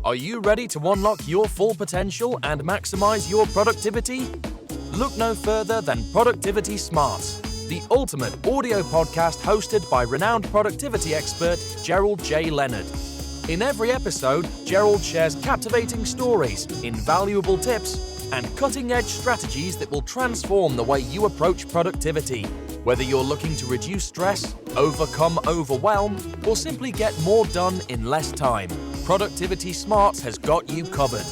Are you ready to unlock your full potential and maximize your productivity? Look no further than Productivity Smarts, the ultimate audio podcast hosted by renowned productivity expert Gerald J. Leonard. In every episode, Gerald shares captivating stories, invaluable tips, and cutting-edge strategies that will transform the way you approach productivity. Whether you're looking to reduce stress, overcome overwhelm, or simply get more done in less time, Productivity Smarts has got you covered.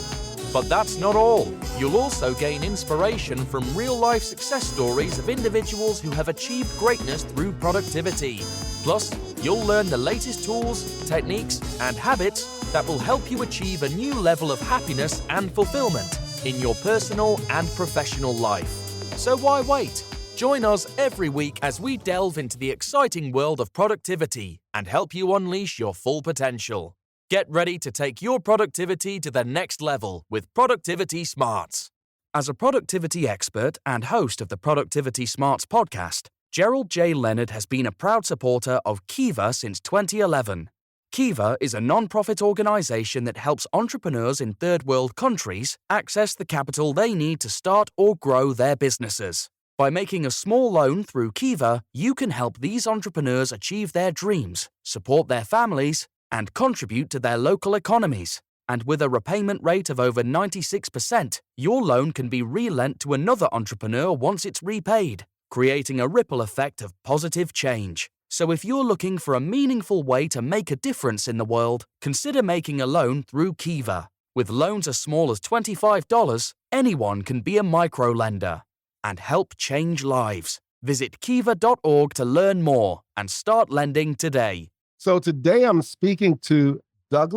But that's not all. You'll also gain inspiration from real-life success stories of individuals who have achieved greatness through productivity. Plus, you'll learn the latest tools, techniques, and habits that will help you achieve a new level of happiness and fulfillment in your personal and professional life. So why wait? Join us every week as we delve into the exciting world of productivity and help you unleash your full potential. Get ready to take your productivity to the next level with Productivity Smarts. As a productivity expert and host of the Productivity Smarts podcast, Gerald J. Leonard has been a proud supporter of Kiva since 2011. Kiva is a non-profit organization that helps entrepreneurs in third world countries access the capital they need to start or grow their businesses. By making a small loan through Kiva, you can help these entrepreneurs achieve their dreams, support their families, and contribute to their local economies. And with a repayment rate of over 96%, your loan can be re-lent to another entrepreneur once it's repaid, creating a ripple effect of positive change. So if you're looking for a meaningful way to make a difference in the world, consider making a loan through Kiva. With loans as small as $25, anyone can be a micro-lender and help change lives. Visit kiva.org to learn more and start lending today. So today I'm speaking to Doug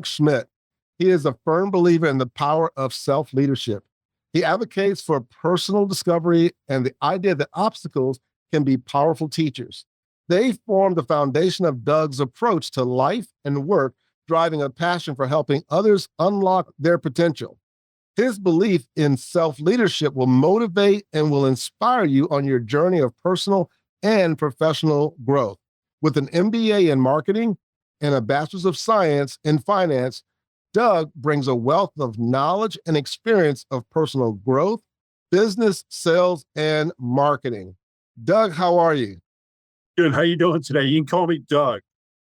Schmidt. He is a firm believer in the power of self-leadership. He advocates for personal discovery and the idea that obstacles can be powerful teachers. They form the foundation of Doug's approach to life and work, driving a passion for helping others unlock their potential. His belief in self-leadership will motivate and will inspire you on your journey of personal and professional growth. With an MBA in marketing and a Bachelor's of Science in finance, Doug brings a wealth of knowledge and experience of personal growth, business, sales, and marketing. Doug, how are you? Good. How you doing today? You can call me Doug.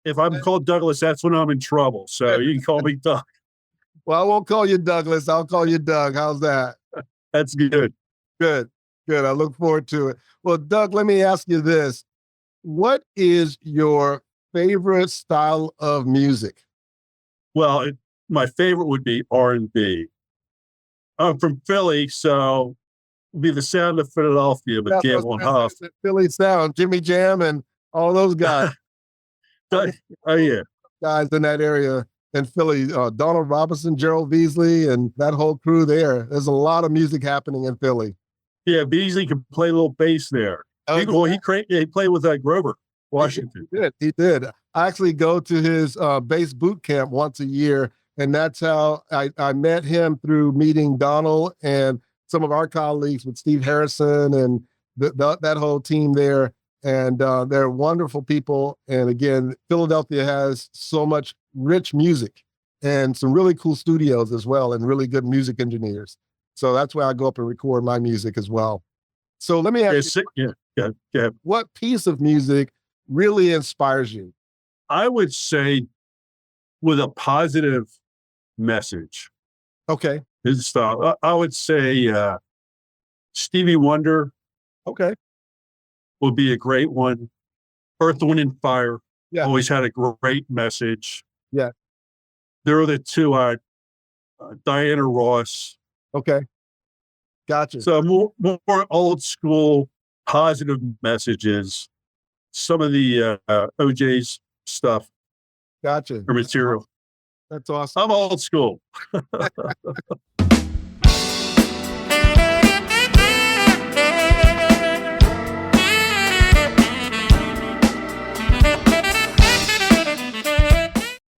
If I'm called Douglas, that's when I'm in trouble. So you can call me Doug. Well, I won't call you Douglas. I'll call you Doug. How's that? That's good. Good. I look forward to it. Well, Doug, let me ask you this. What is your favorite style of music? Well, my favorite would be R&B. I'm from Philly, so it'd be the sound of Philadelphia, but Jam on Huff. Philly sound, Jimmy Jam and all those guys. Oh, yeah. Guys in that area in Philly, Donald Robinson, Gerald Beasley, and that whole crew there. There's a lot of music happening in Philly. Yeah, Beasley could play a little bass there. He played with Grover Washington. He did. I actually go to his bass boot camp once a year, and that's how I met him, through meeting Donald and some of our colleagues with Steve Harrison and that whole team there. And they're wonderful people. And again, Philadelphia has so much rich music and some really cool studios as well, and really good music engineers. So that's why I go up and record my music as well. So let me ask you, what piece of music really inspires you? I would say with a positive message. Okay. His style. I would say Stevie Wonder. Okay. Would be a great one. Earth, Wind, and Fire. Yeah. Always had a great message. Yeah. There are the two. Diana Ross. Okay. Gotcha. So more old school positive messages. Some of the OJ's stuff. Gotcha. Or material. That's awesome. I'm old school.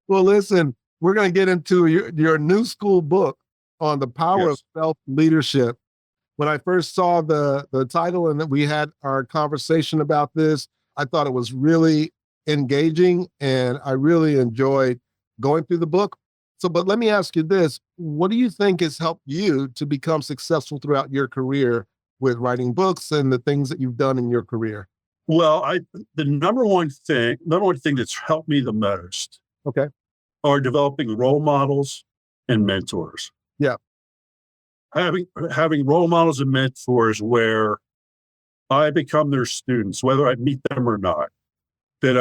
Well, listen, we're going to get into your new school book on the power of self-leadership. When I first saw the title and that we had our conversation about this, I thought it was really engaging, and I really enjoyed going through the book. So, but let me ask you this. What do you think has helped you to become successful throughout your career with writing books and the things that you've done in your career? Well, the number one thing that's helped me the most Okay. are developing role models and mentors. Yeah. Having role models and mentors where I become their students, whether I meet them or not. That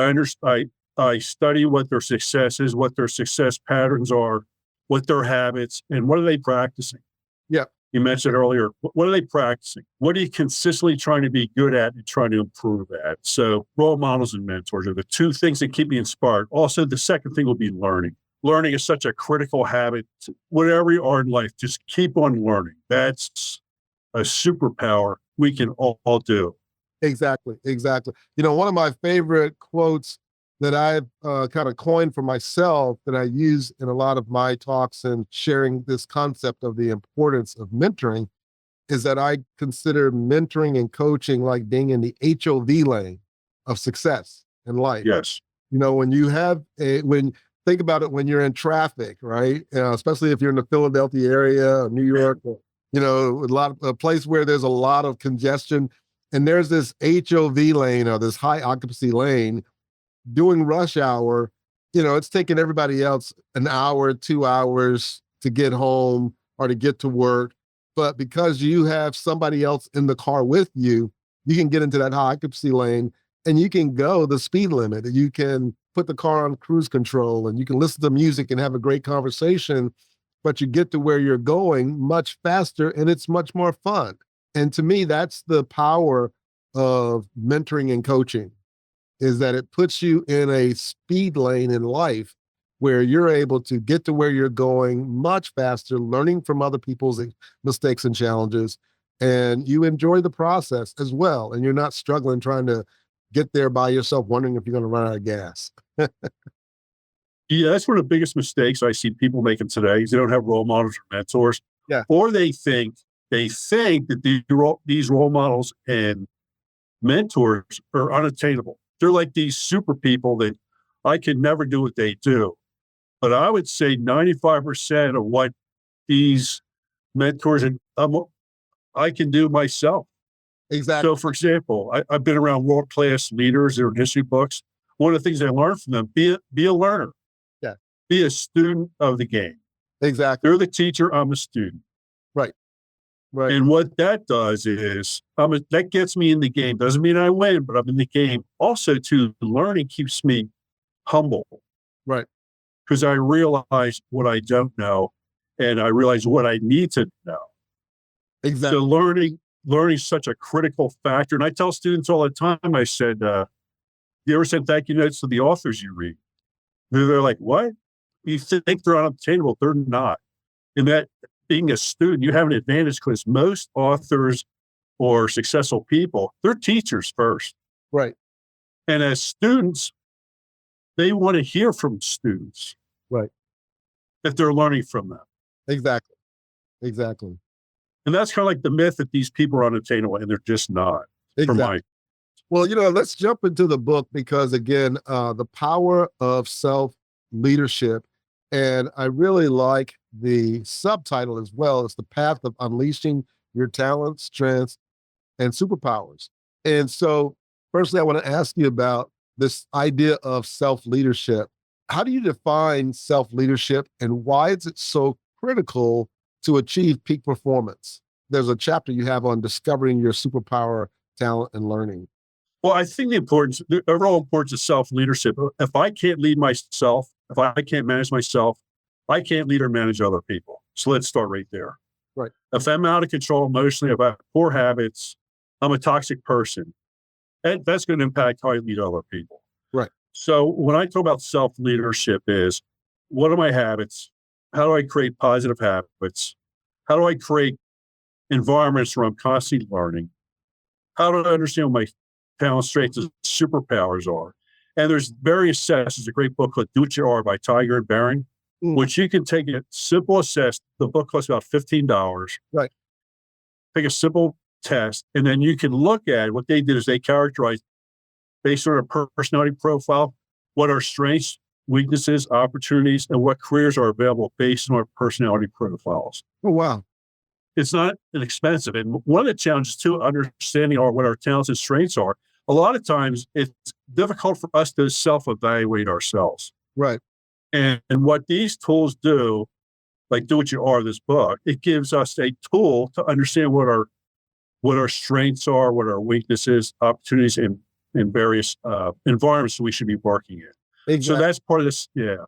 I study what their success is, what their success patterns are, what their habits, and what are they practicing. Yeah. You mentioned earlier, what are they practicing? What are you consistently trying to be good at and trying to improve at? So role models and mentors are the two things that keep me inspired. Also, the second thing will be learning. Learning is such a critical habit. Whatever you are in life, just keep on learning. That's a superpower we can all do. Exactly. Exactly. One of my favorite quotes that I've kind of coined for myself that I use in a lot of my talks and sharing this concept of the importance of mentoring is that I consider mentoring and coaching like being in the HOV lane of success in life. Yes. When you have think about it when you're in traffic, right? Especially if you're in the Philadelphia area or New York, or, a place where there's a lot of congestion. And there's this HOV lane or this high occupancy lane during rush hour. It's taking everybody else an hour, 2 hours to get home or to get to work. But because you have somebody else in the car with you, you can get into that high occupancy lane and you can go the speed limit. You can put the car on cruise control and you can listen to music and have a great conversation, but you get to where you're going much faster and it's much more fun. And to me, that's the power of mentoring and coaching, is that it puts you in a speed lane in life where you're able to get to where you're going much faster, learning from other people's mistakes and challenges. And you enjoy the process as well. And you're not struggling trying to get there by yourself, wondering if you're going to run out of gas. Yeah, that's one of the biggest mistakes I see people making today is they don't have role models or mentors. Yeah. Or they think that these role models and mentors are unattainable. They're like these super people that I can never do what they do. But I would say 95% of what these mentors and I can do myself. Exactly. So, for example, I've been around world-class leaders that are in history books. One of the things I learned from them, be a learner. Yeah. Be a student of the game. Exactly. They're the teacher, I'm a student. Right. Right. And what that does is that gets me in the game. Doesn't mean I win, but I'm in the game. Also, too, learning keeps me humble. Right. Because I realize what I don't know and I realize what I need to know. Exactly. So learning is such a critical factor. And I tell students all the time, I said, you ever send thank you notes to the authors you read? They're like, what? You think they're unobtainable. They're not. And that being a student, you have an advantage because most authors or successful people, they're teachers first. Right. And as students, they want to hear from students. Right. That they're learning from them. Exactly. Exactly. And that's kind of like the myth that these people are unattainable, and they're just not. Exactly. Well, let's jump into the book because, again, the power of self-leadership. And I really like the subtitle as well. It's the path of unleashing your talents, strengths, and superpowers. And so, firstly, I want to ask you about this idea of self-leadership. How do you define self-leadership and why is it so critical to achieve peak performance? There's a chapter you have on discovering your superpower, talent, and learning. Well, I think the overall importance of self-leadership. If I can't lead myself, if I can't manage myself, I can't lead or manage other people. So let's start right there. Right. If I'm out of control emotionally, if I have poor habits, I'm a toxic person. And that's going to impact how I lead other people. Right. So when I talk about self-leadership is, what are my habits? How do I create positive habits? How do I create environments where I'm constantly learning? How do I understand what my talents, strengths, and superpowers are? And there's various tests. There's a great book called Do What You Are by Tiger and Baring, which you can take a simple assess. The book costs about $15. Right. Take a simple test, and then you can look at what they did is they characterized based on a personality profile, what our strengths weaknesses, opportunities, and what careers are available based on our personality profiles. Oh, wow. It's not inexpensive. And one of the challenges too, understanding what our talents and strengths are, a lot of times it's difficult for us to self-evaluate ourselves. Right. And what these tools do, like Do What You Are, this book, it gives us a tool to understand what our strengths are, what our weaknesses, opportunities in various environments we should be working in. Exactly. So that's part of this. Yeah.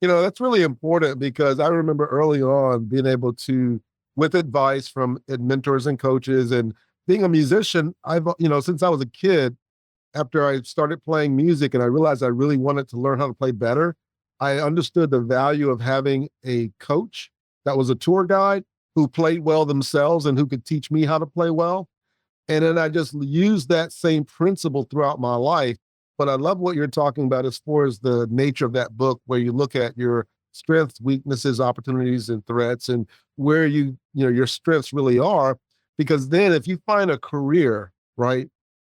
That's really important because I remember early on being able to, with advice from mentors and coaches and being a musician, since I was a kid, after I started playing music and I realized I really wanted to learn how to play better, I understood the value of having a coach that was a tour guide who played well themselves and who could teach me how to play well. And then I just used that same principle throughout my life. But I love what you're talking about as far as the nature of that book, where you look at your strengths, weaknesses, opportunities, and threats, and where your strengths really are. Because then if you find a career, right,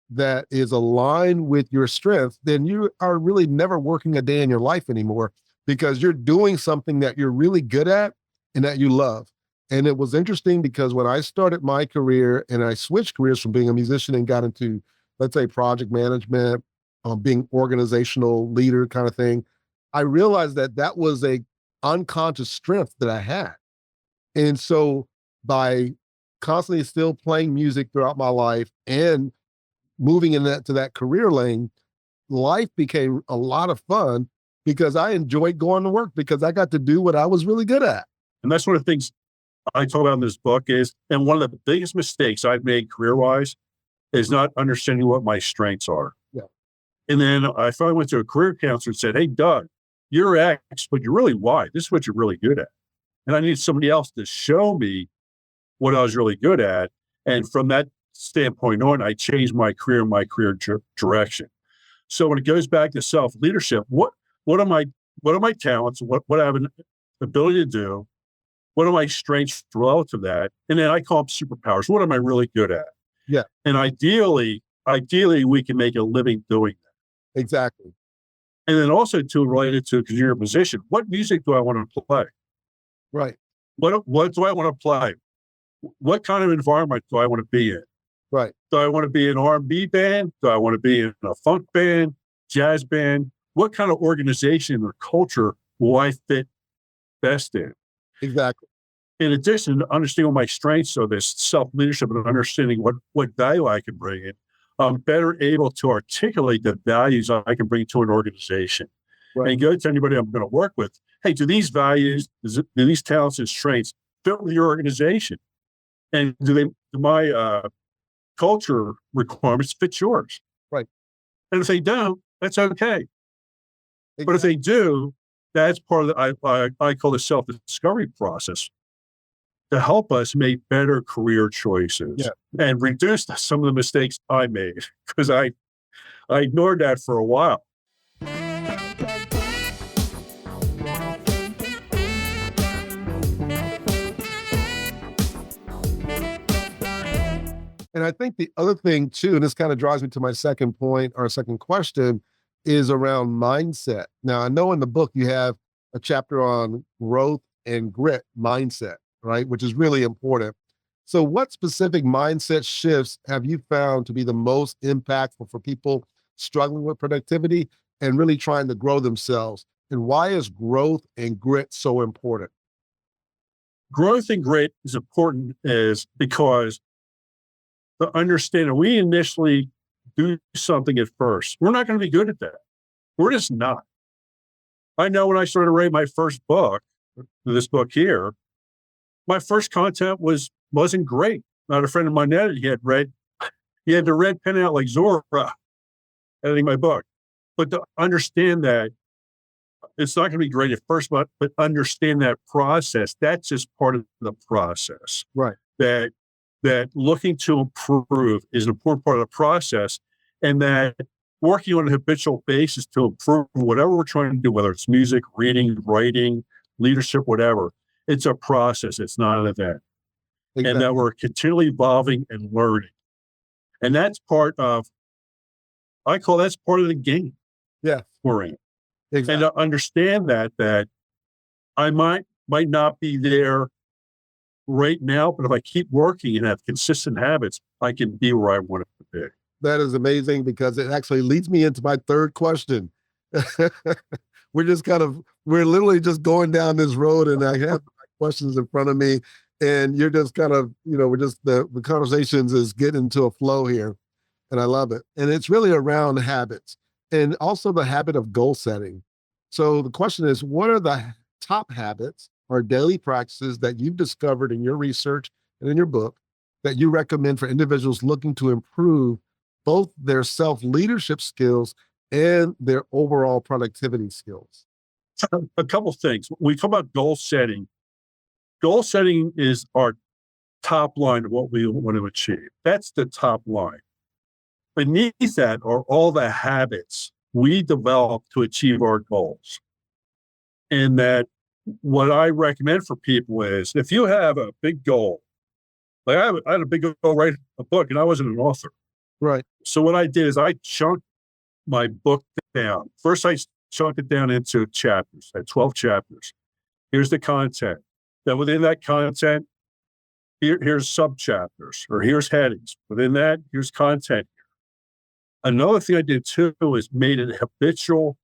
that is aligned with your strength, then you are really never working a day in your life anymore because you're doing something that you're really good at and that you love. And it was interesting because when I started my career and I switched careers from being a musician and got into, let's say, project management, being organizational leader kind of thing, I realized that was a unconscious strength that I had. And so by constantly still playing music throughout my life and moving to that career lane, life became a lot of fun because I enjoyed going to work because I got to do what I was really good at. And that's one of the things I talk about in this book and one of the biggest mistakes I've made career-wise is not understanding what my strengths are. Yeah. And then I finally went to a career counselor and said, "Hey, Doug, you're X, but you're really Y. This is what you're really good at." And I need somebody else to show me what I was really good at. And from that standpoint on, I changed my career and my career direction. So when it goes back to self-leadership, what are my talents? What I have an ability to do? What are my strengths relative to that? And then I call them superpowers. What am I really good at? Yeah. And ideally, we can make a living doing that. Exactly. And then also related to, because you're a musician, what music do I want to play? Right. What do I want to play? What kind of environment do I want to be in? Right. Do I want to be in an R&B band? Do I want to be in a funk band, jazz band? What kind of organization or culture will I fit best in? Exactly. In addition to understanding what my strengths are, this self-leadership and understanding what value I can bring in, I'm better able to articulate the values I can bring to an organization. Right. And go to anybody I'm going to work with. Hey, do these values, do these talents and strengths fit with your organization? And do my culture requirements fit yours? Right. And if they don't, that's okay. Exactly. But if they do, that's part of I call the self-discovery process to help us make better career choices and reduce some of the mistakes I made because I ignored that for a while. And I think the other thing too, and this kind of drives me to my second point or second question, is around mindset. Now, I know in the book you have a chapter on growth and grit mindset, right? Which is really important. So what specific mindset shifts have you found to be the most impactful for people struggling with productivity and really trying to grow themselves? And why is growth and grit so important? Growth and grit is important because to understand that we initially do something at first. We're not going to be good at that. We're just not. I know when I started writing my first book, this book here, my first content wasn't great. Not a friend of mine edited. He had the red pen out like Zora editing my book. But to understand that it's not going to be great at first, but understand that process, that's just part of the process. Right. That looking to improve is an important part of the process, and that working on a habitual basis to improve whatever we're trying to do, whether it's music, reading, writing, leadership, whatever, it's a process. It's not an event. Exactly. And that we're continually evolving and learning. And that's part of the game. Yeah. We're in. And Exactly. to understand that I might not be there right now, but if I keep working and have consistent habits, I can be where I want to be. That is amazing because it actually leads me into my third question. We're literally just going down this road and I have questions in front of me and you're just kind of, we're just, the conversations is getting into a flow here and I love it. And it's really around habits and also the habit of goal setting. So the question is, what are the top habits or daily practices that you've discovered in your research and in your book that you recommend for individuals looking to improve both their self-leadership skills and their overall productivity skills? A couple things. When we talk about goal setting is our top line of what we want to achieve. That's the top line. Beneath that are all the habits we develop to achieve our goals. And that what I recommend for people is if you have a big goal, like I had a big goal to write a book and I wasn't an author. Right. So what I did is I chunked my book down. First, I chunked it down into chapters, I had 12 chapters. Here's the content. Then within that content, here's sub-chapters, or here's headings. Within that, here's content. Another thing I did too is made it a habitual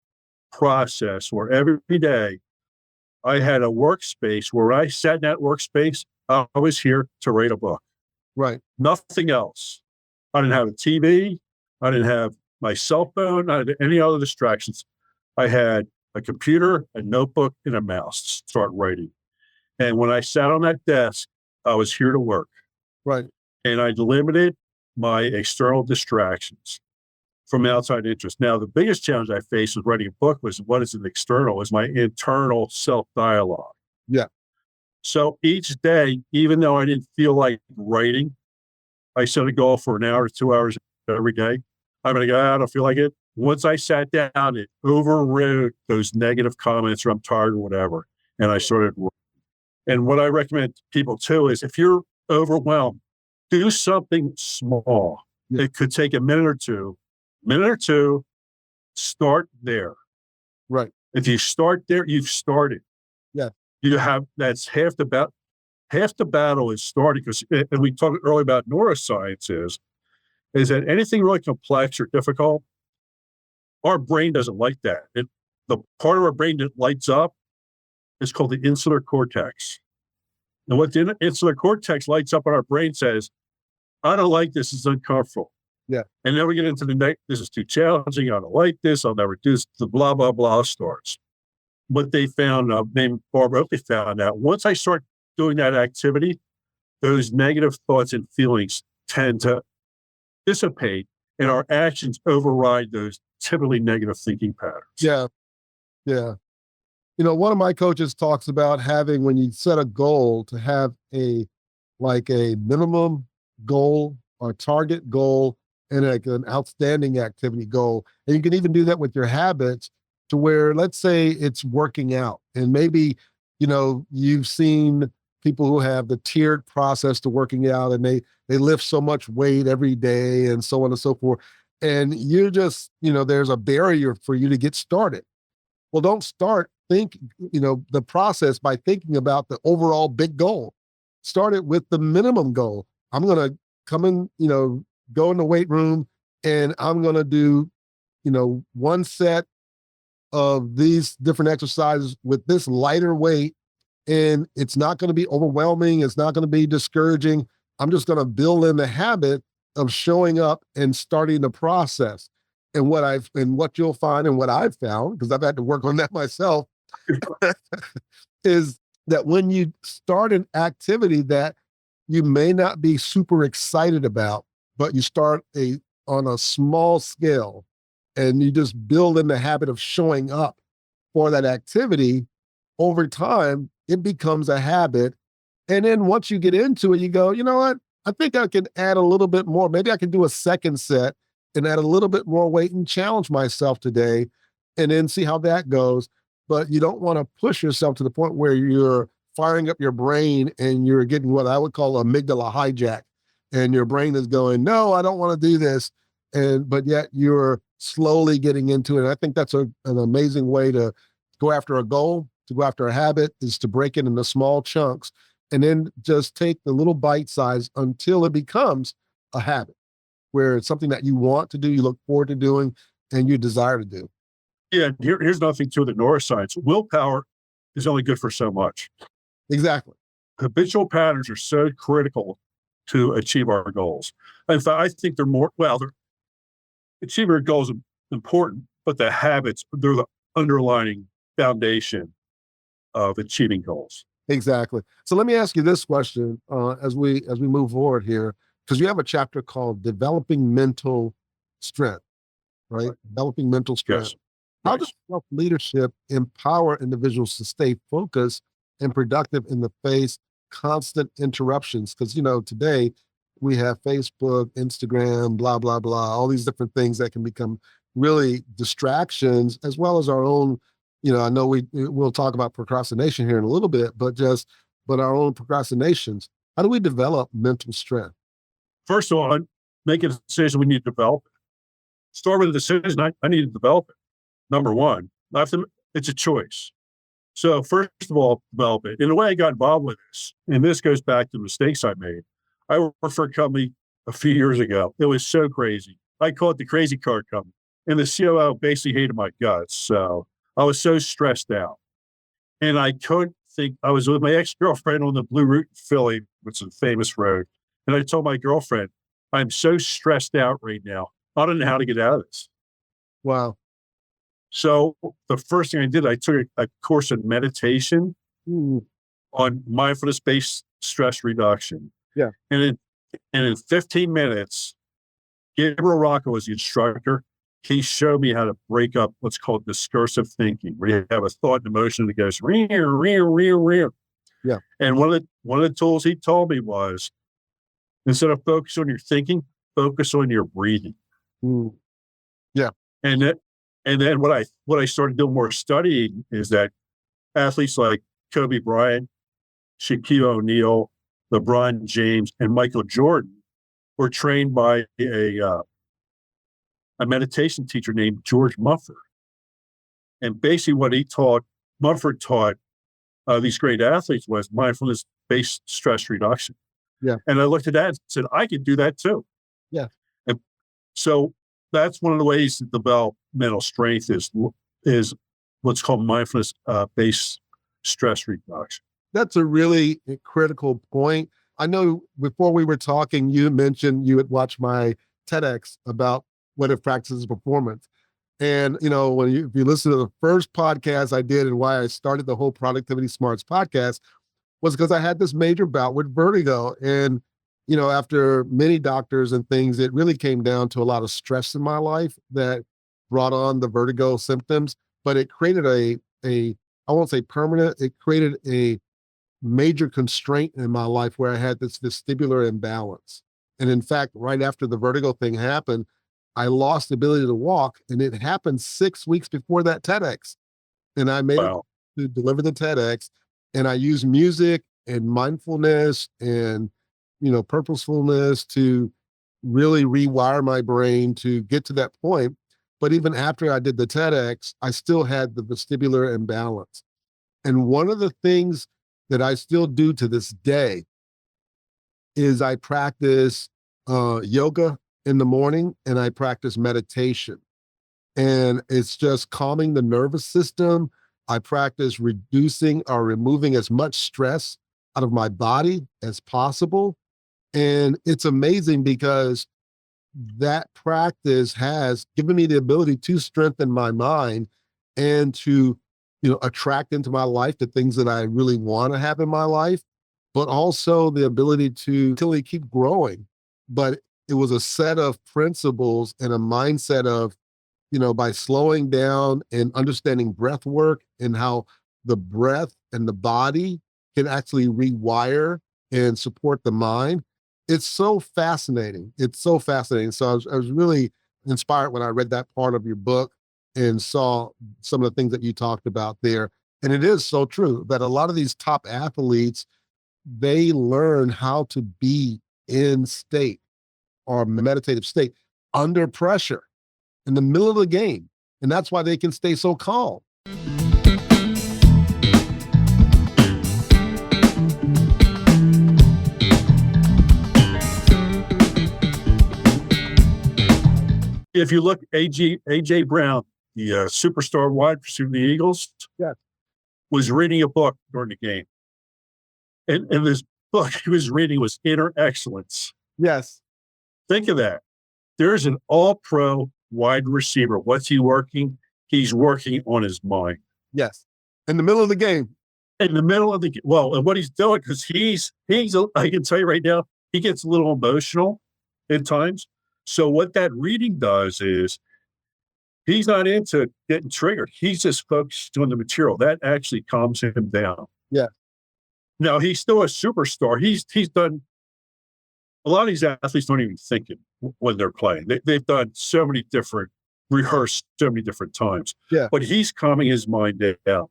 process where every day I had a workspace where I sat in that workspace, I was here to write a book. Right. Nothing else. I didn't have a TV. I didn't have my cell phone. I didn't have any other distractions. I had a computer, a notebook, and a mouse to start writing. And when I sat on that desk, I was here to work. Right. And I limited my external distractions from outside interest. Now, the biggest challenge I faced with writing a book was what is an external, is my internal self-dialogue. Yeah. So each day, even though I didn't feel like writing, I set a goal for an hour to 2 hours every day. I'm going to go, I don't feel like it. Once I sat down, it overrode those negative comments or I'm tired or whatever. And I started working. And what I recommend to people too is if you're overwhelmed, do something small. Yeah. It could take a minute or two, start there. Right. If you start there, you've started. Yeah. That's half the battle is starting, because, and we talked earlier about neuroscience is that anything really complex or difficult, our brain doesn't like that. The part of our brain that lights up is called the insular cortex. And what the insular cortex lights up in our brain says, I don't like this, it's uncomfortable. Yeah. And then we get into the next, this is too challenging, I don't like this, I'll never do this, the blah, blah, blah starts. What they found, named Barbara Oakley found out, once I start doing that activity, those negative thoughts and feelings tend to dissipate and our actions override those typically negative thinking patterns. Yeah. Yeah. One of my coaches talks about having, when you set a goal, to have a minimum goal or target goal and like an outstanding activity goal. And you can even do that with your habits to where, let's say it's working out and maybe, you've seen people who have the tiered process to working out and they lift so much weight every day and so on and so forth. And you just, there's a barrier for you to get started. Well, don't start the process by thinking about the overall big goal. Start it with the minimum goal. I'm going to come in, go in the weight room and I'm going to do, one set of these different exercises with this lighter weight. And it's not going to be overwhelming. It's not going to be discouraging. I'm just going to build in the habit of showing up and starting the process. And what you'll find and what I've found, because I've had to work on that myself, is that when you start an activity that you may not be super excited about, but you start on a small scale and you just build in the habit of showing up for that activity, over time, it becomes a habit. And then once you get into it, you go, you know what? I think I can add a little bit more. Maybe I can do a second set and add a little bit more weight and challenge myself today and then see how that goes. But you don't want to push yourself to the point where you're firing up your brain and you're getting what I would call amygdala hijack. And your brain is going, no, I don't want to do this. But yet you're slowly getting into it. And I think that's an amazing way to go after a goal, to go after a habit, is to break it into small chunks and then just take the little bite size until it becomes a habit where it's something that you want to do, you look forward to doing, and you desire to do. Yeah, here's nothing to the neuroscience. Willpower is only good for so much. Exactly. Habitual patterns are so critical to achieve our goals. In fact, I think achieving our goals is important, but the habits, they're the underlying foundation of achieving goals. Exactly. So let me ask you this question as we move forward here, because you have a chapter called Developing Mental Strength, right? Developing mental strength. Yes. How Right. does self-leadership empower individuals to stay focused and productive in the face constant interruptions? Because, today we have Facebook, Instagram, blah, blah, blah, all these different things that can become really distractions, as well as our own, I know we'll talk about procrastination here in a little bit, but our own procrastinations. How do we develop mental strength? First of all, make a decision we need to develop it. Start with a decision I need to develop it. Number one, it's a choice. So first of all, develop it. In a way, I got involved with this, and this goes back to mistakes I made. I worked for a company a few years ago. It was so crazy. I call it the crazy car company. And the COO basically hated my guts. So I was so stressed out. And I couldn't think, I was with my ex-girlfriend on the Blue Route in Philly, which is a famous road. And I told my girlfriend, I'm so stressed out right now. I don't know how to get out of this. Wow. So the first thing I did, I took a course in meditation on mindfulness-based stress reduction. Yeah. And in 15 minutes, Gabriel Rocco was the instructor. He showed me how to break up what's called discursive thinking, where you have a thought and emotion that goes rear, rear, rear, rear. Yeah. And one of the tools he told me was, instead of focus on your thinking, focus on your breathing. Yeah. And then what I started doing more studying is that athletes like Kobe Bryant, Shaquille O'Neal, LeBron James, and Michael Jordan were trained by a meditation teacher named George Mumford. And basically what Mumford taught these great athletes was mindfulness-based stress reduction. Yeah. And I looked at that and said, I could do that too. Yeah. And so that's one of the ways to develop mental strength is what's called mindfulness based stress reduction. That's a really critical point. I know before we were talking, you mentioned you had watched my TEDx about what if practices performance. And, if you listen to the first podcast I did and why I started the whole Productivity Smarts podcast was because I had this major bout with vertigo. And, after many doctors and things, it really came down to a lot of stress in my life that brought on the vertigo symptoms, but it created I won't say permanent, it created a major constraint in my life where I had this vestibular imbalance. And in fact, right after the vertigo thing happened, I lost the ability to walk, and it happened 6 weeks before that TEDx. And I made it to deliver the TEDx, and I used music and mindfulness and, purposefulness to really rewire my brain to get to that point. But even after I did the TEDx, I still had the vestibular imbalance. And one of the things that I still do to this day is I practice yoga in the morning and I practice meditation. And it's just calming the nervous system. I practice reducing or removing as much stress out of my body as possible. And it's amazing because that practice has given me the ability to strengthen my mind and to, attract into my life the things that I really want to have in my life, but also the ability to really keep growing. But it was a set of principles and a mindset of, by slowing down and understanding breath work and how the breath and the body can actually rewire and support the mind. It's so fascinating. It's so fascinating. So I was really inspired when I read that part of your book and saw some of the things that you talked about there. And it is so true that a lot of these top athletes, they learn how to be in state or meditative state under pressure. in the middle of the game. And that's why they can stay so calm. If you look, A.J. Brown, the superstar wide receiver of the Eagles, Yes. was reading a book during the game. And this book he was reading was Inner Excellence. Yes. Think of that. There's an all-pro wide receiver. What's he working? He's working on his mind. Yes. In the middle of the game. In the middle of the game. Well, and what he's doing, because I can tell you right now, he gets a little emotional at times. So what that reading does is he's not into getting triggered. He's just focused on the material. That actually calms him down. Yeah. Now, he's still a superstar. He's done a lot of these athletes don't even think it when they're playing. They've done rehearsed so many different times. Yeah. But he's calming his mind down.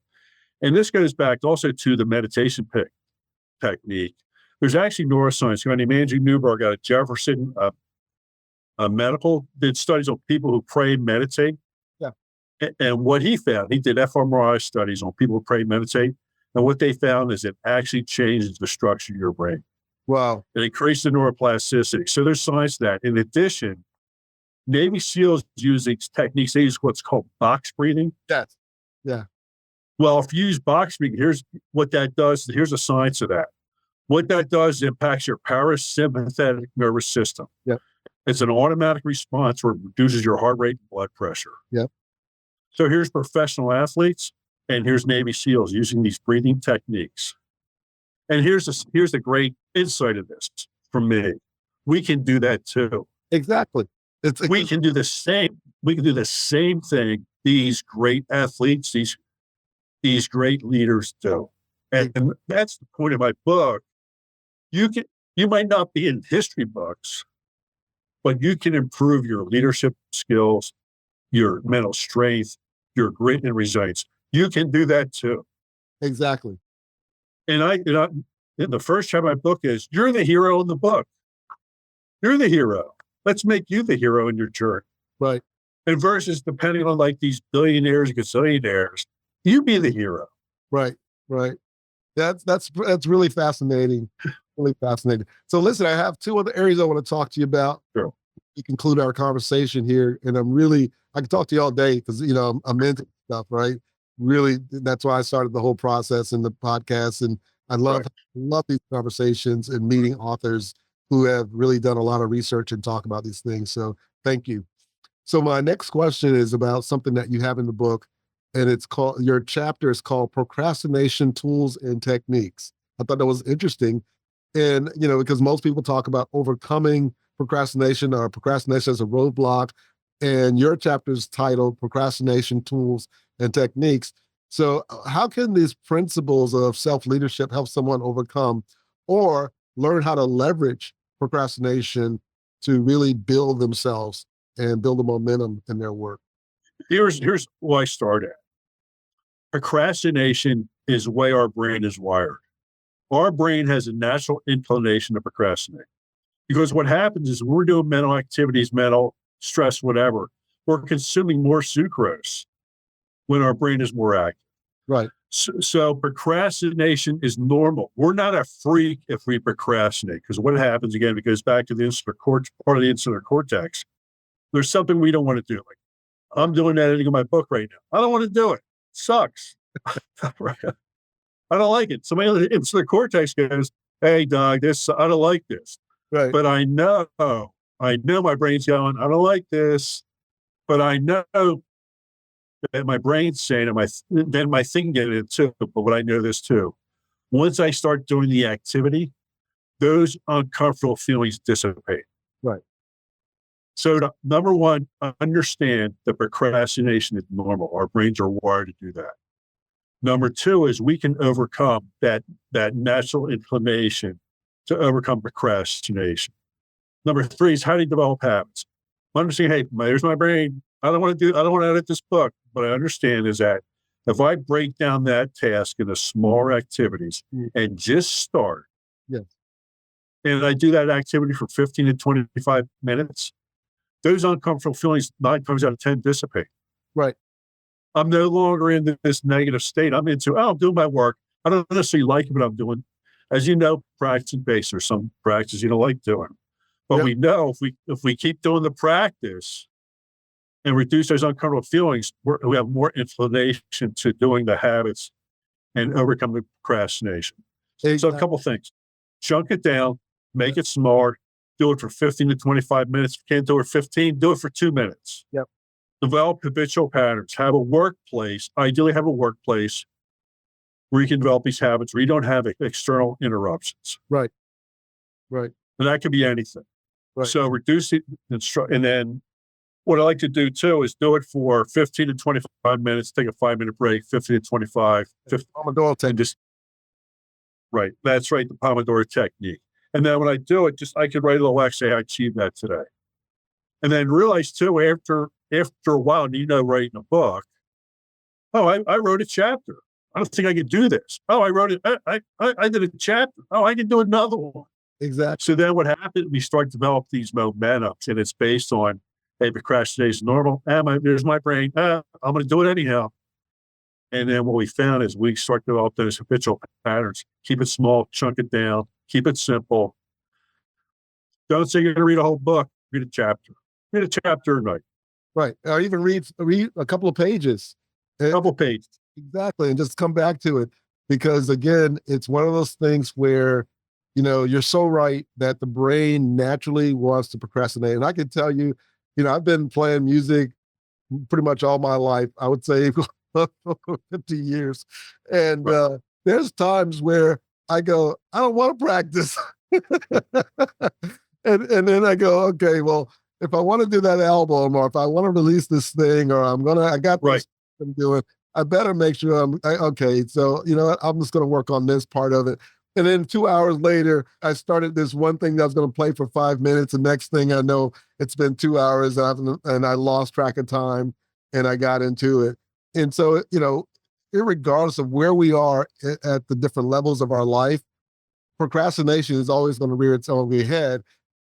And this goes back also to the meditation technique. There's actually neuroscience. A guy named Andrew Newberg out of Jefferson Medical did studies on people who pray and meditate. Yeah. And what he found, he did fMRI studies on people who pray and meditate. And what they found is it actually changes the structure of your brain. Wow. It increased the neuroplasticity. So there's science to that. In addition, Navy SEALs use these techniques. They use what's called box breathing. Yes. Yeah. Well, if you use box breathing, here's what that does. Here's the science of that. What that does impacts your parasympathetic nervous system. Yep. It's an automatic response where it reduces your heart rate and blood pressure. Yep. So here's professional athletes, and here's Navy SEALs using these breathing techniques. And here's the great insight of this from me. We can do that too. Exactly. We can do the same. We can do the same thing these great athletes, these great leaders do. And that's the point of my book. You might not be in history books, but you can improve your leadership skills, your mental strength, your grit and resilience. You can do that too. Exactly. And in the first chapter of my book is, you're the hero in the book. You're the hero. Let's make you the hero in your journey. Right. And versus depending on like these billionaires and gazillionaires, you be the hero. Right. Right. That's really fascinating. Really fascinating. So listen, I have two other areas I want to talk to you about. Sure. We conclude our conversation here. And I can talk to you all day because, I'm into stuff, right? Really, that's why I started the whole process in the podcast. And I love these conversations and meeting authors who have really done a lot of research and talk about these things. So thank you. So my next question is about something that you have in the book, and your chapter is called Procrastination Tools and Techniques. I thought that was interesting. And, because most people talk about overcoming procrastination or procrastination as a roadblock. And your chapter is titled Procrastination Tools and Techniques. So how can these principles of self-leadership help someone overcome or learn how to leverage procrastination to really build themselves and build the momentum in their work? Here's why I started. Procrastination is the way our brain is wired. Our brain has a natural inclination to procrastinate. Because what happens is when we're doing mental activities, mental stress, whatever, we're consuming more sucrose when our brain is more active. Right. So procrastination is normal. We're not a freak if we procrastinate, because what happens, again, it goes back to the part of the insular cortex. There's something we don't want to do. Like, I'm doing editing of my book right now. I don't want to do it. It sucks. I don't like it. Somebody in the insular cortex goes, hey, Doug, I don't like this. Right. But I know my brain's going, I don't like this. But I know that my brain's saying it, then my thinking getting it too. But what I know this too, once I start doing the activity, those uncomfortable feelings dissipate. Right. So number one, understand that procrastination is normal. Our brains are wired to do that. Number two is we can overcome that natural inclination to overcome procrastination. Number three is how do you develop habits? Understand, hey, there's my brain. I don't want to edit this book. But I understand is that if I break down that task into smaller activities and just start, yes, and I do that activity for 15 to 25 minutes, those uncomfortable feelings 9 times out of 10 dissipate. Right. I'm no longer in this negative state. I'm into, I'm doing my work. I don't necessarily like it, but I'm doing, as you know, practice and base. There's some practices you don't like doing. But Yep. we know if we keep doing the practice and reduce those uncomfortable feelings, we have more inclination to doing the habits and overcoming procrastination. So Exactly. a couple things. Chunk it down, make it smart, do it for 15 to 25 minutes. If you can't do it 15, do it for 2 minutes. Yep. Develop habitual patterns. Have a workplace, ideally have a workplace where you can develop these habits where you don't have external interruptions. Right. Right. And that could be anything. Right. So reduce it, and then what I like to do too is do it for 15 to 25 minutes, take a 5-minute break, 15 to 25, 50, Pomodoro and technique. just, right. That's right. The Pomodoro technique. And then when I do it, I could write a little essay, I achieved that today. And then realize too, after a while, and writing a book, oh, I wrote a chapter. I don't think I could do this. Oh, I wrote it. I did a chapter. Oh, I can do another one. Exactly. So then what happens, we start to develop these momentums, and it's based on, hey, procrastination is normal. There's my brain. I'm going to do it anyhow. And then what we found is we start to develop those habitual patterns. Keep it small, chunk it down, keep it simple. Don't say you're going to read a whole book. Read a chapter. Read a chapter a night. Right. Or even read a couple of pages. A couple pages. Exactly. And just come back to it. Because again, it's one of those things where, you're so right that the brain naturally wants to procrastinate. And I can tell you, I've been playing music pretty much all my life. I would say 50 years. And Right. There's times where I go, I don't want to practice. and then I go, okay, well, if I want to do that album, or if I want to release this thing, or I got Right. this I'm doing, I better make sure okay. So, you know what? I'm just going to work on this part of it. And then 2 hours later, I started this one thing that I was going to play for 5 minutes. And next thing I know, it's been 2 hours and I lost track of time and I got into it. And so, irregardless of where we are at the different levels of our life, procrastination is always going to rear its ugly head.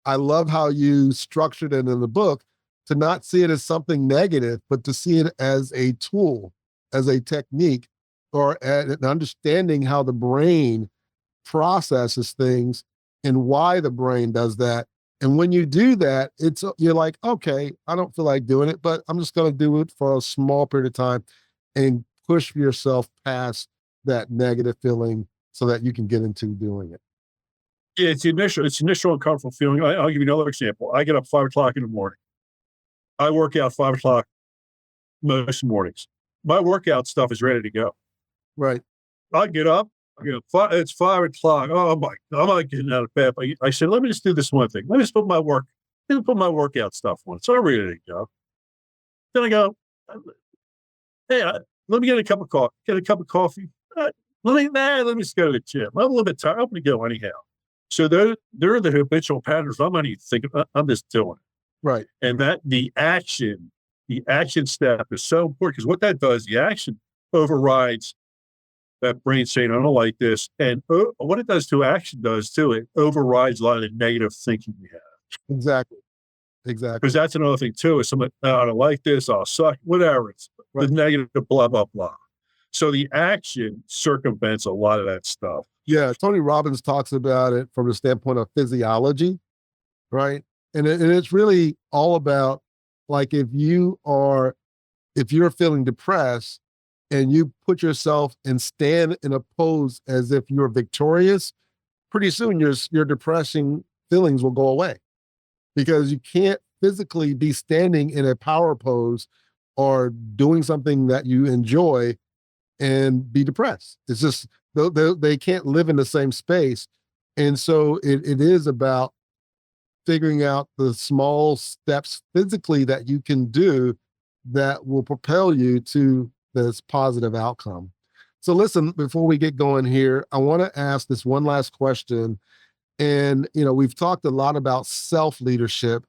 I love how you structured it in the book to not see it as something negative, but to see it as a tool, as a technique, or an understanding how the brain processes things and why the brain does that. And when you do that, you're like, okay, I don't feel like doing it, but I'm just going to do it for a small period of time and push yourself past that negative feeling so that you can get into doing it. Yeah, it's initial uncomfortable feeling. I'll give you another example. I get up 5 o'clock in the morning. I work out 5 o'clock most mornings. My workout stuff is ready to go. Right. I get up. It's 5 o'clock. Oh my! I'm not getting out of bed. I said, let me just do this one thing. Let me just put my workout stuff on. So I'm ready to go. Then I go, hey, let me get a cup of coffee. Get a cup of coffee. Let me just go to the gym. I'm a little bit tired. I'm going to go anyhow. So they're the habitual patterns. I'm not even thinking. I'm just doing it. Right. And that the action step is so important, because what that does, the action overrides that brain saying, I don't like this. And what it does to action does too, it overrides a lot of the negative thinking we have. Exactly. Because that's another thing too, is something, I don't like this, I'll suck, whatever. It's the negative, blah, blah, blah. So the action circumvents a lot of that stuff. Yeah. Tony Robbins talks about it from the standpoint of physiology, right? And it's really all about, like, if you're feeling depressed and you put yourself and stand in a pose as if you're victorious, pretty soon your depressing feelings will go away, because you can't physically be standing in a power pose or doing something that you enjoy and be depressed. It's just, they can't live in the same space. And so it is about figuring out the small steps physically that you can do that will propel you to this positive outcome. So listen, before we get going here, I want to ask this one last question. And, we've talked a lot about self-leadership,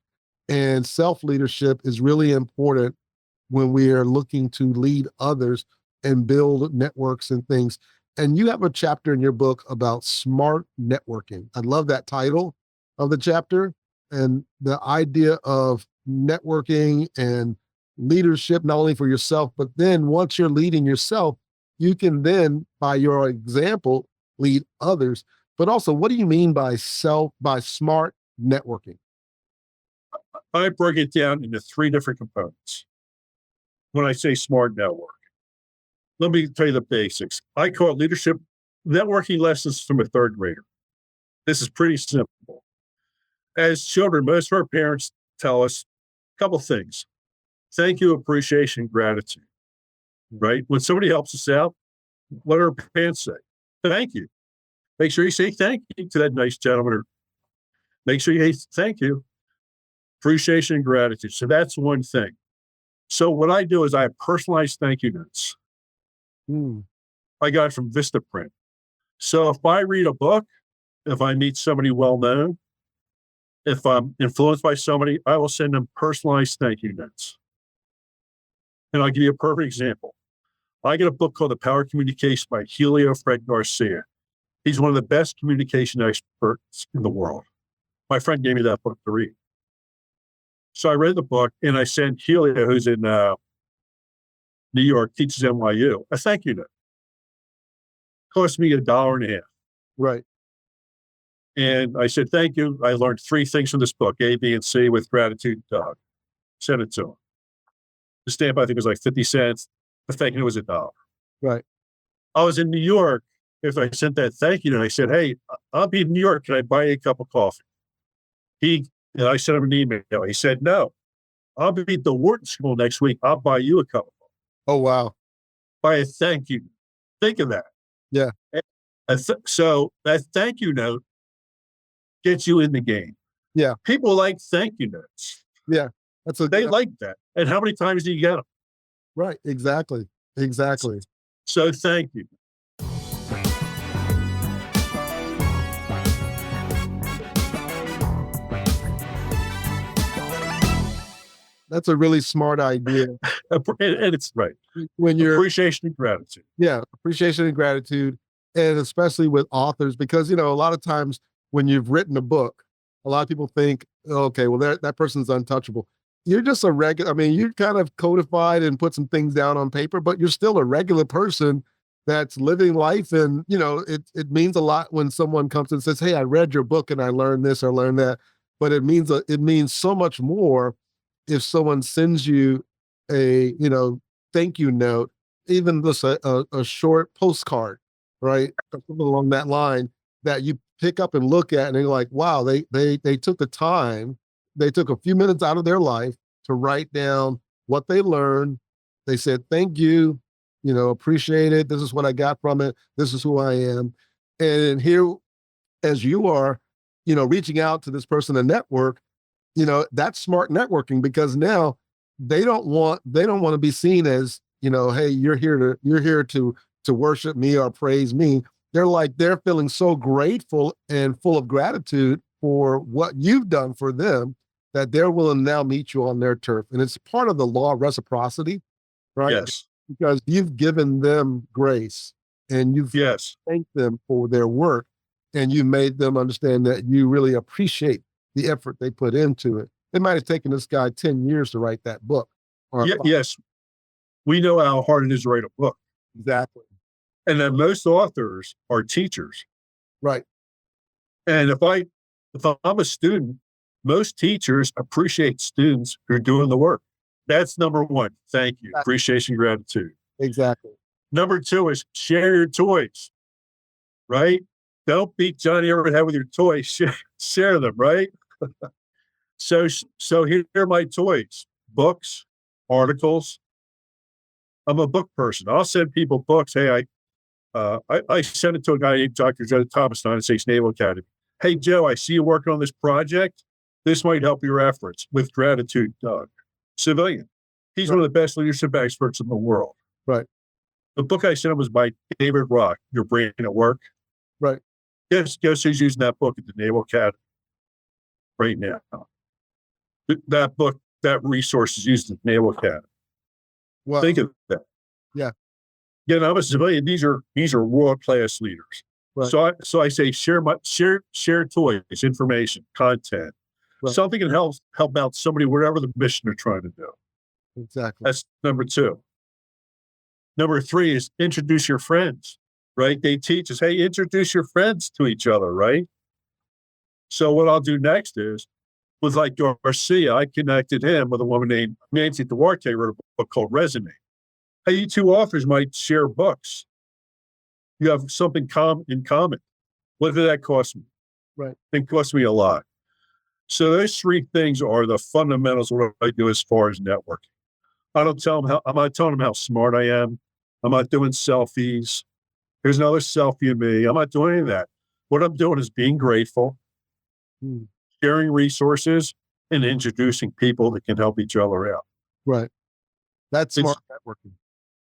and self-leadership is really important when we are looking to lead others and build networks and things. And you have a chapter in your book about smart networking. I love that title of the chapter, and the idea of networking and leadership, not only for yourself, but then once you're leading yourself, you can then, by your example, lead others. But also, what do you mean by smart networking? I break it down into three different components. When I say smart network, let me tell you the basics. I call it leadership networking lessons from a third grader. This is pretty simple. As children, most of our parents tell us a couple things: thank you, appreciation, gratitude. Right? When somebody helps us out, what do our parents say? Thank you. Make sure you say thank you to that nice gentleman, or make sure you say thank you. Appreciation and gratitude. So that's one thing. So what I do is I have personalized thank you notes. I got it from Vistaprint. So if I read a book, if I meet somebody well-known, if I'm influenced by somebody, I will send them personalized thank you notes. And I'll give you a perfect example. I get a book called The Power of Communication by Helio Fred Garcia. He's one of the best communication experts in the world. My friend gave me that book to read. So I read the book and I sent Helio, who's in New York, teaches NYU, a thank you note. Cost me $1.50. Right. And I said, thank you. I learned 3 things from this book, A, B, and C, with gratitude, Doug. Sent it to him. The stamp, I think, was like 50 cents. The thank you note was $1. Right. I was in New York. If I sent that thank you note, I said, hey, I'll be in New York. Can I buy you a cup of coffee? And I sent him an email. He said, no, I'll be at the Wharton School next week. I'll buy you a cup of coffee. Oh, wow. Buy a thank you. Think of that. Yeah. So that thank you note gets you in the game. Yeah. People like thank you notes. Yeah. They like that. And how many times do you get them? Right. Exactly. So thank you. That's a really smart idea. And it's right. When you're appreciation and gratitude. Yeah. Appreciation and gratitude. And especially with authors, because, a lot of times when you've written a book, a lot of people think, okay, well, that person's untouchable. You're just a regular, you kind of codified and put some things down on paper, but you're still a regular person that's living life. And, it means a lot when someone comes and says, hey, I read your book and I learned this or learned that. But it means so much more if someone sends you a, thank you note, even just a short postcard, right? Something along that line that you pick up and look at and you're like, wow, they took the time, they took a few minutes out of their life to write down what they learned. They said, thank you, appreciate it. This is what I got from it. This is who I am. And here, as you are, reaching out to this person in network, that's smart networking, because now they don't want to be seen as, hey, you're here to worship me or praise me. They're feeling so grateful and full of gratitude for what you've done for them that they're willing to now meet you on their turf. And it's part of the law of reciprocity, right? Yes. Because you've given them grace and you've thanked them for their work, and you made them understand that you really appreciate the effort they put into it. It might have taken this guy 10 years to write that book. Yes. We know how hard it is to write a book. Exactly. And then most authors are teachers. Right. And if I'm a student, most teachers appreciate students who are doing the work. That's number one. Thank you. Appreciation, gratitude. Exactly. Number 2 is share your toys, right? Don't beat Johnny over the head with your toys. Share them, right? So here are my toys: books, articles. I'm a book person. I'll send people books. Hey, I sent it to a guy named Dr. Joe Thomas, United States Naval Academy. Hey, Joe, I see you working on this project. This might help your efforts. With gratitude, Doug. Civilian. He's one of the best leadership experts in the world. Right. The book I sent him was by David Rock, Your Brain at Work. Right. Guess who's using that book at the Naval Academy right now? That book, that resource is used at the Naval Academy. Well, think of that. Yeah. Again, I'm a civilian. These are world-class leaders. Right. So I say share toys, information, content. Right. Something can help out somebody, whatever the mission they're trying to do. Exactly. That's number 2. Number 3 is introduce your friends, right? They teach us, hey, introduce your friends to each other, right? So what I'll do next is, with like Garcia, I connected him with a woman named Nancy Duarte, wrote a book called Resonate. Hey, you two authors might share books. You have something in common. What did that cost me? Right. It cost me a lot. So those 3 things are the fundamentals of what I do as far as networking. I'm not telling them how smart I am. I'm not doing selfies. Here's another selfie of me. I'm not doing any of that. What I'm doing is being grateful, sharing resources, and introducing people that can help each other out. Right. That's smart networking.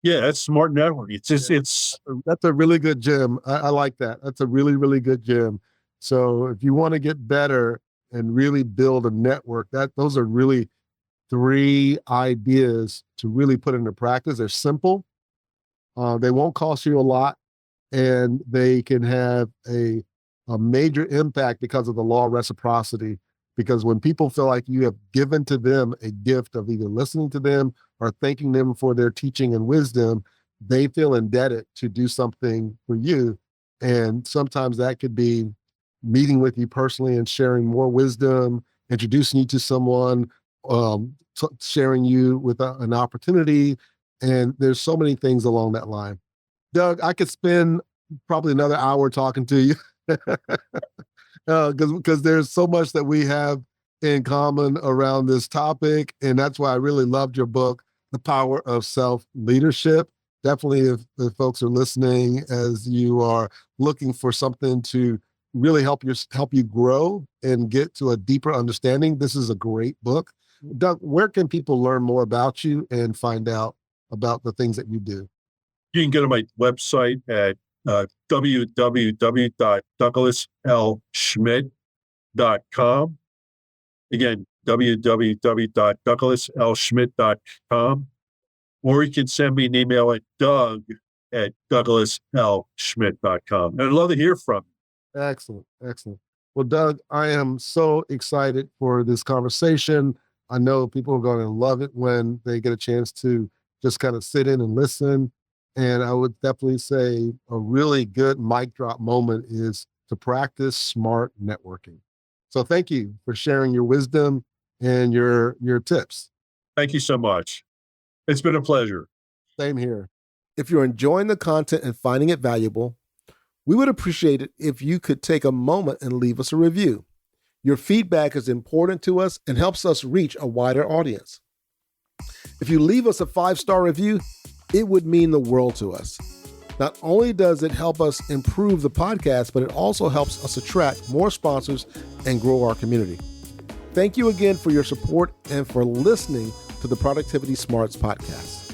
Yeah, that's smart networking. It's just, that's a really good gem. I like that. That's a really, really good gem. So if you want to get better and really build a network, those are really 3 ideas to really put into practice. They're simple. They won't cost you a lot, and they can have a major impact because of the law of reciprocity. Because when people feel like you have given to them a gift of either listening to them or thanking them for their teaching and wisdom, they feel indebted to do something for you. And sometimes that could be meeting with you personally and sharing more wisdom, introducing you to someone, sharing you with an opportunity. And there's so many things along that line. Doug, I could spend probably another hour talking to you because there's so much that we have in common around this topic. And that's why I really loved your book, The Power of Self-Leadership. Definitely, if folks are listening, as you are looking for something to really help you grow and get to a deeper understanding, this is a great book. Doug, where can people learn more about you and find out about the things that you do? You can go to my website at www.douglaslschmidt.com. Again, www.douglaslschmidt.com. Or you can send me an email at doug@douglaslschmidt.com. And I'd love to hear from you. Excellent. Excellent. Well, Doug, I am so excited for this conversation. I know people are going to love it when they get a chance to just kind of sit in and listen. And I would definitely say a really good mic drop moment is to practice smart networking. So thank you for sharing your wisdom and your tips. Thank you so much. It's been a pleasure. Same here. If you're enjoying the content and finding it valuable, we would appreciate it if you could take a moment and leave us a review. Your feedback is important to us and helps us reach a wider audience. If you leave us a 5-star review, it would mean the world to us. Not only does it help us improve the podcast, but it also helps us attract more sponsors and grow our community. Thank you again for your support and for listening to the Productivity Smarts podcast.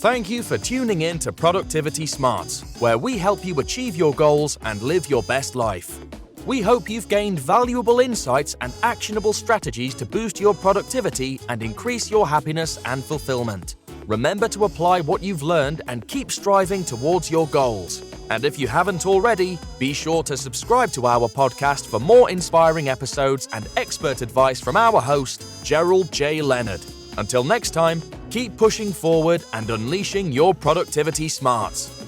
Thank you for tuning in to Productivity Smarts, where we help you achieve your goals and live your best life. We hope you've gained valuable insights and actionable strategies to boost your productivity and increase your happiness and fulfillment. Remember to apply what you've learned and keep striving towards your goals. And if you haven't already, be sure to subscribe to our podcast for more inspiring episodes and expert advice from our host, Gerald J. Leonard. Until next time, keep pushing forward and unleashing your productivity smarts.